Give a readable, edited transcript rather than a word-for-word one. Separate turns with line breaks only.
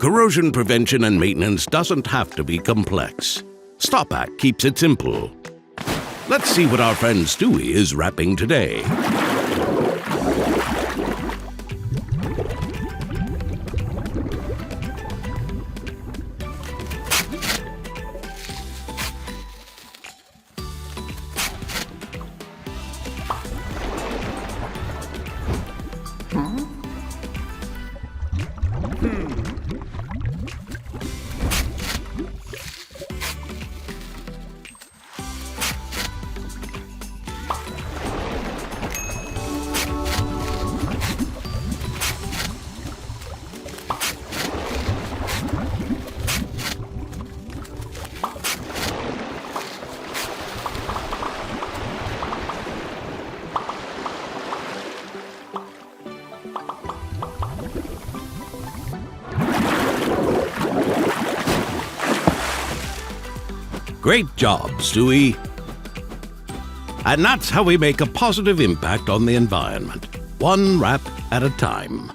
Corrosion prevention and maintenance doesn't have to be complex. STOPAQ keeps it simple. Let's see what our friend Stewie is wrapping today. Great job, Stewie. And that's how we make a positive impact on the environment, one wrap at a time.